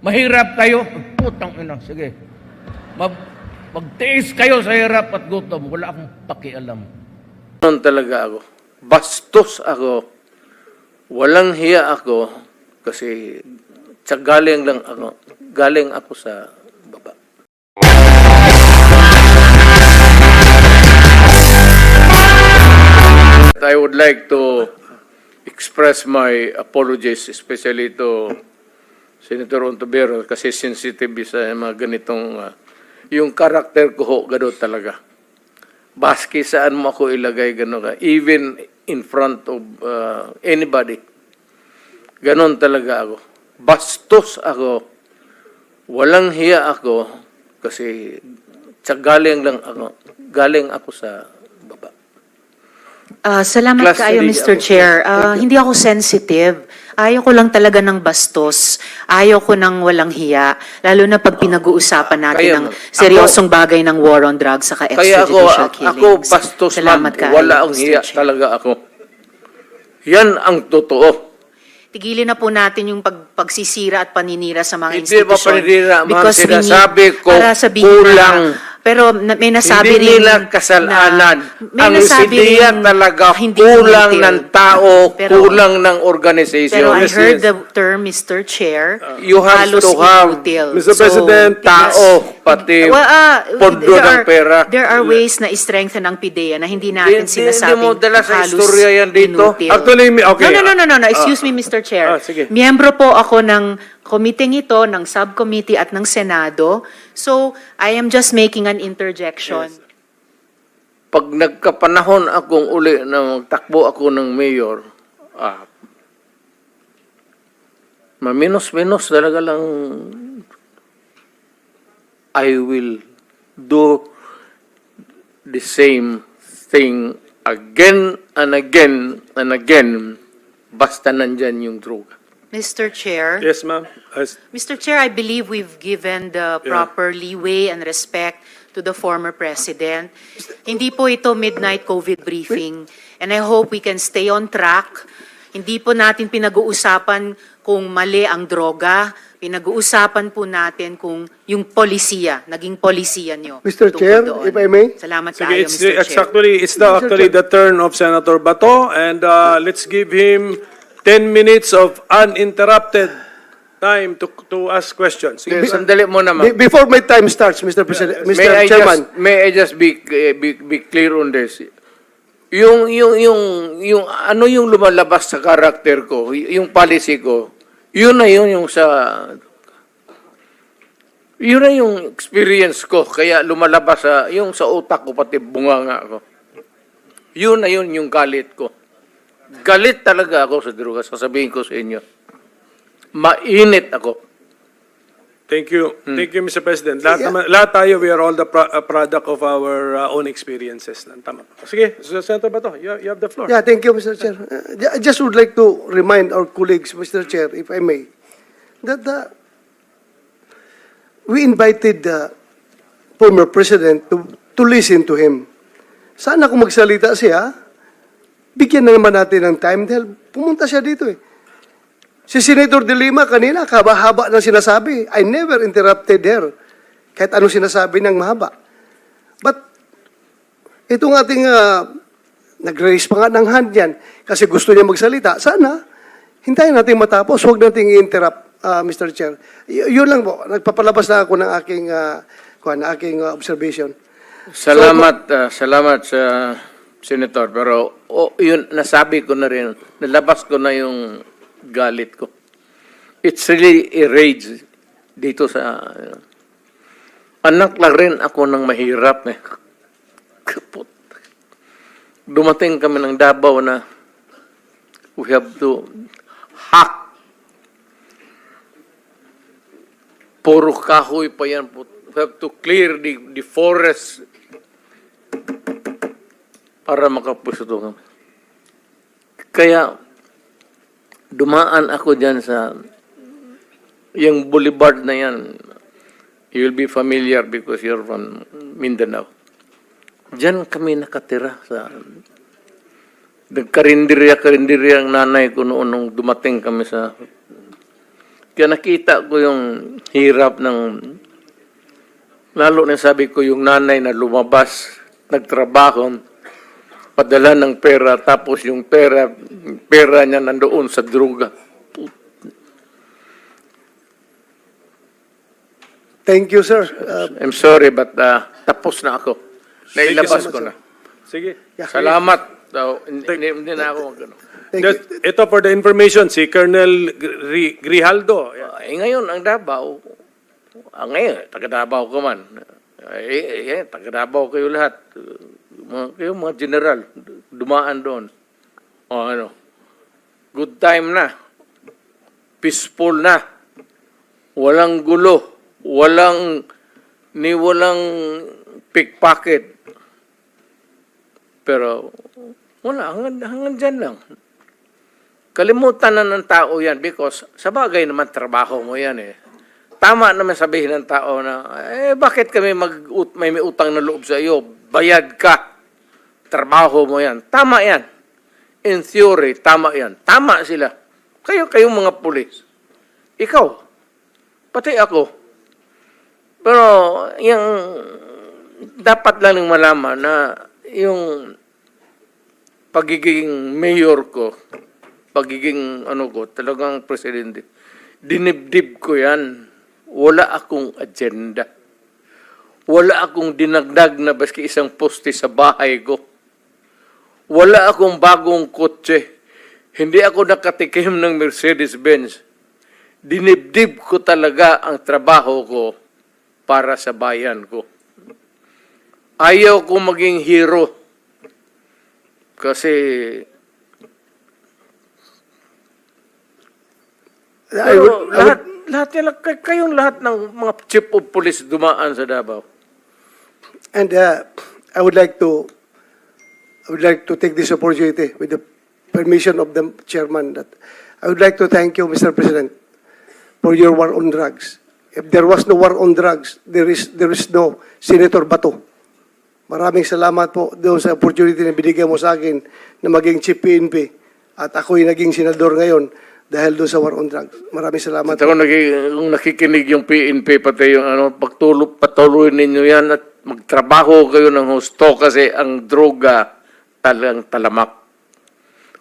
Mahirap kayo, putang ina, sige. Magtiis kayo sa hirap at gutom, wala akong pakialam. Ganon talaga ako. Bastos ako. Walang hiya ako kasi galing ako sa baba. I would like to express my apologies, especially to Senator Ontiveros, kasi sensitive sa mga ganitong, yung karakter ko ho, gano'n talaga. Baski saan mo ako ilagay, gano'n ka. Even in front of anybody. Gano'n talaga ako. Bastos ako. Walang hiya ako kasi galing ako sa baba. Salamat Class kayo, three Mr. ako. Chair. Hindi ako sensitive. Ayaw ko lang talaga ng bastos. Ayaw ko ng walang hiya. Lalo na pag pinag-uusapan natin Kaya, ng ma'am, seryosong bagay ng war on drugs saka Kaya extrajudicial killings. ako bastos, Salamat ma'am. kayo, Wala ang Mr. hiya Chair. talaga ako. Yan ang totoo. Tigilin na po natin yung pagsisira at paninira sa mga Hindi ba institusyon. paninira, ma'am? Because we need- Sinasabi ko, para sabihin kulang. pero may nasabi Hindi rin nila kasalanan. may Ang nasabi ideya rin talaga hindi kulang detailed. ng tao, Pero- kulang ng organisasyon. Pero I Yes, heard yes. the term, Mr. Chair, You have halos to have, inutil. Mr. President, tao, pati pondo ng pera. There are ways na i-strengthen ang PIDEA na hindi natin Hindi sinasabing mo dala sa halos istorya yan dito. inutil. Actually, okay. No. Excuse me, Mr. Chair. Sige. Miyembro po ako ng committee ito, ng subcommittee at ng Senado. So, I am just making an interjection. Yes. Pag nagkapanahon akong uli na magtakbo ako ng mayor, maminos-minos talaga lang, I will do the same thing again and again and again, basta nandyan yung droga. Mr. Chair. Yes, ma'am. Mr. Chair, I believe we've given the proper leeway and respect to the former president. Hindi po ito midnight COVID briefing. And I hope we can stay on track. Hindi po natin pinag-uusapan kung mali ang droga. Pinag-uusapan po natin kung yung polisiya, naging polisiya nyo. Mr. tungkol Chair, doon. if I may? Salamat Sige, tayo, it's Mr. Chair. actually the turn of Senator Bato, and let's give him 10 minutes of uninterrupted time to ask questions. Sige, sir. Sandali mo naman. Before my time starts, Mr. President, Mr. Chairman, May I just be clear on this? Yung ano yung lumalabas sa karakter ko, yung policy ko, yun na yung experience ko, kaya lumalabas yung sa utak ko, pati bunganga ko. Yun na yung galit ko. Galit talaga ako sa droga, sasabihin ko sa inyo. Mainit ako. Thank you. Thank you, Mr. President. Lahat tayo, we are all the product of our own experiences. Tama. Sige, Senator Bato, you have the floor. yeah, thank you, Mr. Chair. I just would like to remind our colleagues, Mr. Chair, if I may, that we invited the former president to listen to him. Sana kung magsalita siya, bigyan na naman natin ng time dahil pumunta siya dito eh. Si Senator De Lima kanina, haba-haba ng sinasabi. I never interrupted her. Kahit anong sinasabi ng mahaba. But, itong ating nag-raise pa nga ng hand yan kasi gusto niya magsalita. Sana, hintayin natin matapos. Huwag natin i-interrupt, Mr. Chair. Yun lang po. Nagpapalabas na ako ng aking observation. Salamat sa Senator, pero yun, nasabi ko na rin, nalabas ko na yung galit ko. It's really a rage dito sa... anak lang rin ako ng mahirap. Kaput. Dumating kami ng Davao na we have to hack. Puro kahoy pa yan. We have to clear the forest para makapusto kami. Kaya, dumaan ako dyan sa yung boulevard na yan. You'll be familiar because you're from Mindanao. Diyan kami nakatira sa nagkarinderya ang nanay ko noon nung dumating kami sa Kaya nakita ko yung hirap ng, lalo na sabi ko yung nanay na lumabas, nagtrabaho, padala ng pera, tapos yung pera niya nandoon sa droga. Thank you, sir. I'm sorry, but tapos na ako. Nailabas so ko much, na. Sige. Salamat. Hindi na ako magano. Thank you. Ito for the information, si Colonel Grijaldo. Ngayon, ang Davao, ngayon, taga-Davao ko man. Taga-Davao kayo lahat. Kayo mga general, dumaan doon. O ano, good time na. Peaceful na. Walang gulo. Walang pickpocket. Pero, wala, hanggang dyan lang. Kalimutan na ng tao yan because sa bagay naman trabaho mo yan eh. Tama naman sabihin ng tao na, bakit kami may utang na loob sa iyo? Bayad ka. Trabaho mo yan. Tama yan. In theory, tama yan. Tama sila. Kayong mga pulis. Ikaw. Pati ako. Pero, yung dapat lang malaman na yung pagiging mayor ko, pagiging talagang presidente, dinibdib ko yan. Wala akong agenda. Wala akong dinagdag na baski isang poste sa bahay ko. Wala akong bagong kotse. Hindi ako nakatikim ng Mercedes-Benz. Dinibdib ko talaga ang trabaho ko para sa bayan ko. Ayaw ko maging hero. Kasi kayong lahat ng mga chief of police dumaan sa Davao. And I would like to take this opportunity with the permission of the chairman that I would like to thank you, Mr. President, for your war on drugs. If there was no war on drugs, there is no Senator Bato. Maraming salamat po doon sa opportunity na binigyan mo sa akin na maging chief PNP at ako'y naging senador ngayon dahil doon sa war on drugs. Maraming salamat. At ako kung nakikinig yung PNP, pati yung patuloy ninyo yan at magtrabaho kayo ng husto kasi ang droga talagang talamak.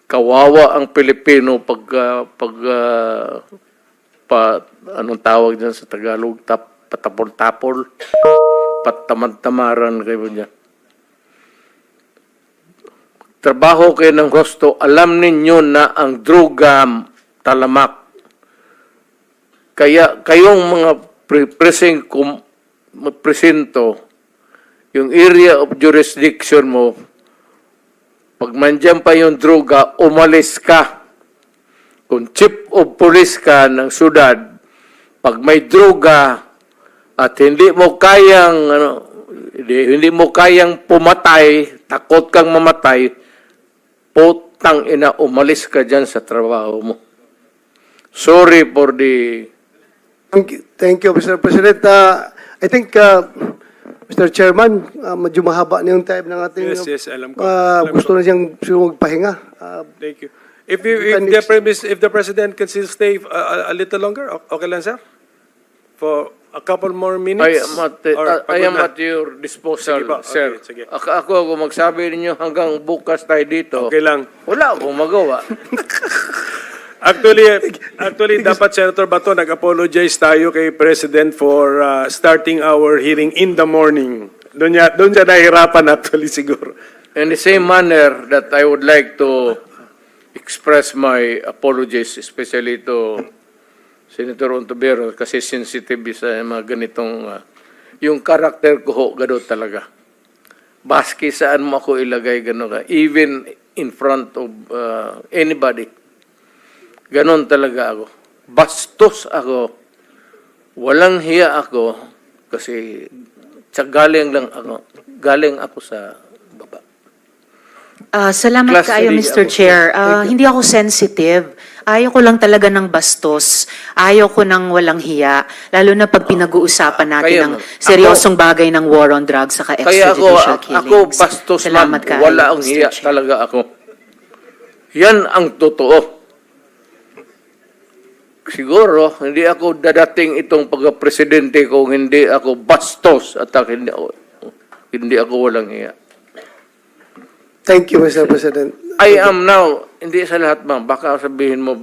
Kawawa ang Pilipino anong tawag dyan sa Tagalog, patapol-tapol, patamad-tamaran kayo dyan. Trabaho kayo ng husto, alam ninyo na ang droga talamak. Kaya kayong mga presinto, yung area of jurisdiction mo, pag mandyan pa yung droga, umalis ka. Kung chief of police ka ng syudad, pag may droga at hindi mo kayang pumatay, takot kang mamatay, putang ina, umalis ka dyan sa trabaho mo. Sorry for the... Thank you, Mr. President. I think, Mr. Chairman, medyo mahaba na yung time ng ating... Yes, alam ko. Alam gusto na siyang magpahinga. Thank you. If the President can still stay a little longer, okay lang, sir? For a couple more minutes? I am at your disposal, Sige ba? sir. Okay, sige. Ako magsabi ninyo hanggang bukas tayo dito. Okay lang. Wala akong magawa. Actually, dapat Senator Bato, nag-apologize tayo kay President for starting our hearing in the morning. Doon siya nahihirapan actually siguro. In the same manner that I would like to express my apologies, especially to Senator Ontiveros, kasi sensitive sa mga ganitong, yung karakter ko ho, gano'n talaga. Baski saan mo ako ilagay, gano'n ka. Even in front of anybody. Gano'n talaga ako. Bastos ako. Walang hiya ako kasi galing ako sa baba. Salamat Class kaayo, three Mr. ako. Chair. Hindi ako sensitive. Ayaw ko lang talaga ng bastos. Ayaw ko ng walang hiya. Lalo na pag pinag-uusapan natin Kaya ng nga. seryosong bagay ng war on drugs saka Kaya extrajudicial killings. ako bastos man, Salamat kaayo, wala ang Mr. hiya Chair. talaga ako. Yan ang totoo. siguro, hindi ako dadating itong pagka-presidente kung hindi ako bastos at hindi ako walang iya. Thank you, Mr. President. I am now, hindi sa lahat ma'am, baka sabihin mo,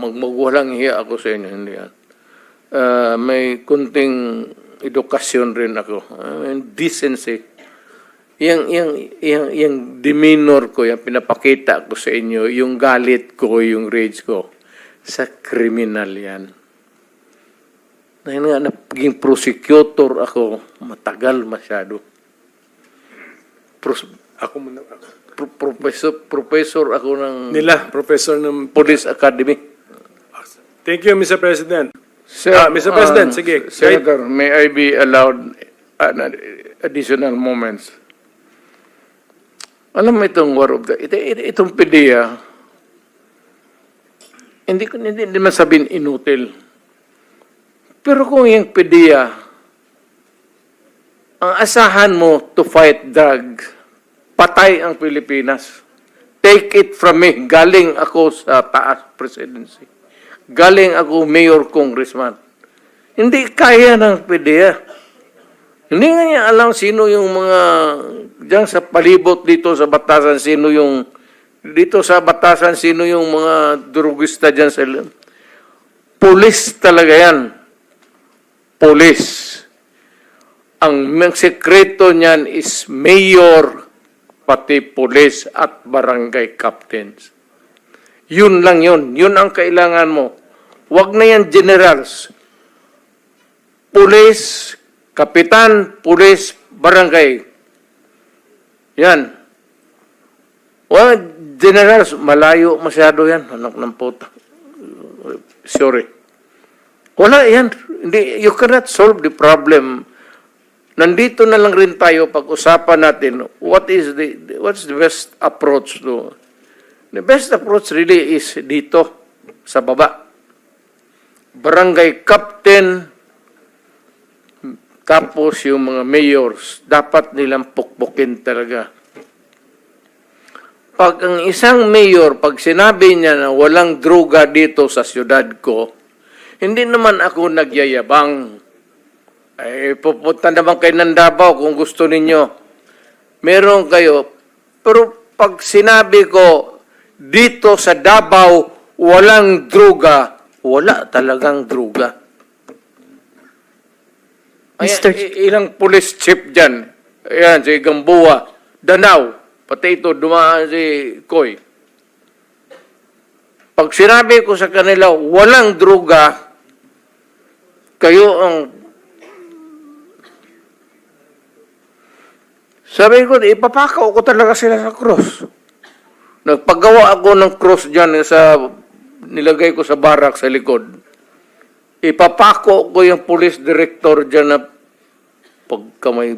magwalang hiya ako sa inyo, hindi yan. May kunting edukasyon rin ako. Decency. Yung demeanor ko, yung pinapakita ko sa inyo, yung galit ko, yung rage ko, sa kriminal yan. Dahil nga, naging prosecutor ako, matagal masyado. Ako muna. Professor ako ng Professor ng... Police Academy. Thank you, Mr. President. Sir, Mr. President, sige. Senator, may I be allowed additional moments? Alam mo itong war of the... Itong PDEA, hindi man sabihin inutil. Pero kung yung PDEA, ang asahan mo to fight drugs, patay ang Pilipinas. Take it from me. Galing ako sa taas presidency. Galing ako mayor, congressman. Hindi kaya ng PDEA. Hindi nga niya alam sino yung mga diyan sa palibot dito sa Batasan, sino yung mga drugista diyan sa Pulis talaga yan. Pulis. Ang sekreto niyan is mayor, pati pulis at barangay captains. Yun lang yun. Yun ang kailangan mo. Huwag na yan generals. Pulis, kapitan, pulis, barangay. Yan. Well, generals, malayo masyado yan. Anak ng puta. Sorry. Wala yan. You cannot solve the problem. Nandito na lang rin tayo pag-usapan natin what's the best approach to. The best approach really is dito sa baba. Barangay captain, tapos yung mga mayors, dapat nilang pukpukin talaga. Pag ang isang mayor, pag sinabi niya na walang droga dito sa syudad ko, hindi naman ako nagyayabang. Ay, pupunta naman kayo ng Davao kung gusto ninyo. Meron kayo. Pero pag sinabi ko, dito sa Davao, walang droga, wala talagang droga. Mr. Ilang police chief dyan. Ayan, si Gamboa, Danau, pati ito, dumaan si Koy. Pag sinabi ko sa kanila, walang droga, kayo ang sabi ko, ipapakaw ko talaga sila sa cross. Nagpagawa ako ng cross dyan nilagay ko sa barak sa likod. Ipapako ko yung police director dyan na pagka may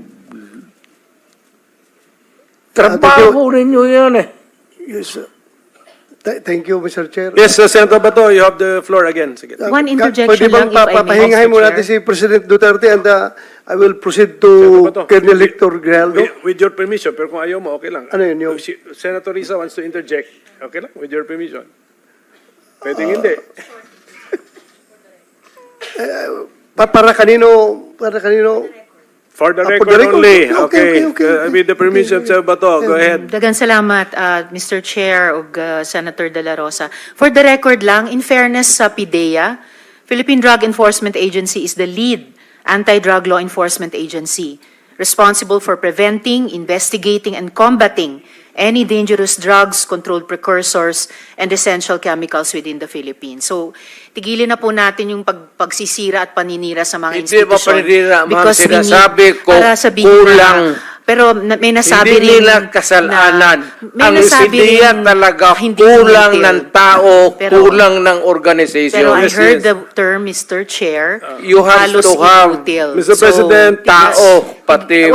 trabaho ninyo yan eh. Yes, sir. Thank you, Mr. Chair. Yes, Senator Bato, you have the floor again. Sige. One interjection Pwede bang lang, if I may, papahingahin Mr. mo Chair. natin si President Duterte and I will proceed to Senator Bato. Colonel Hector Grijaldo. With your permission, pero kung ayaw mo, okay lang. Ano yun, yung- Senator Risa wants to interject. Okay lang, with your permission. Pwedeng hindi. Para kanino, For the for record the record. only. Okay. With the permission of Senator Bato, go ahead. Dagan salamat, Mr. Chair ug Senator De La Rosa. For the record lang, in fairness sa PIDEA, Philippine Drug Enforcement Agency is the lead anti-drug law enforcement agency responsible for preventing, investigating, and combating any dangerous drugs, controlled precursors, and essential chemicals within the Philippines. So, tigilin na po natin yung pagsisira at paninira sa mga Hindi ba institusyon. paninira, ma'am? Because we need- Sinasabi ko, para sabihin kulang. pero may nasabi Hindi rin nila kasalanan. may Ang nasabi PDEA rin talaga hindi kulang inutil. ng tao, Pero- kulang ng organization. Pero I Yes, heard yes. the term, Mr. Chair, You have halos to have, inutil. Mr. President, tao, pati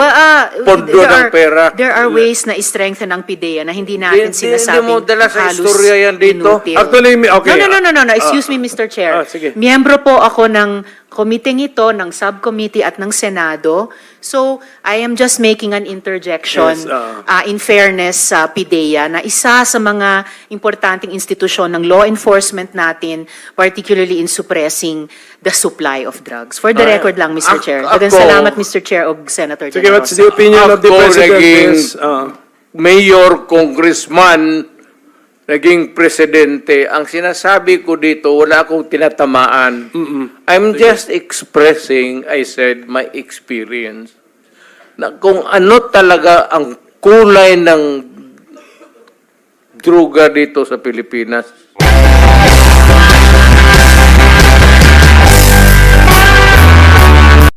pondo ng pera. There are ways na i-strengthen ang PIDEA na hindi natin Hindi sinasabing mo dala sa halos istorya yan dito. inutil. Actually, okay. No. Excuse me, Mr. Chair. sige. Miyembro po ako ng committee ito, ng subcommittee at ng Senado. So, I am just making an interjection Yes, in fairness sa PIDEA na isa sa mga importanteng institusyon ng law enforcement natin, particularly in suppressing the supply of drugs. For the record lang, Mr. Chair. Daghang salamat, Mr. Chair o Senator De Sige, La what's Rosa. the opinion of the Ako President? naging Yes, mayor, congressman, naging presidente. Ang sinasabi ko dito, wala akong tinatamaan. I'm just expressing, I said, my experience. Na kung ano talaga ang kulay ng droga dito sa Pilipinas.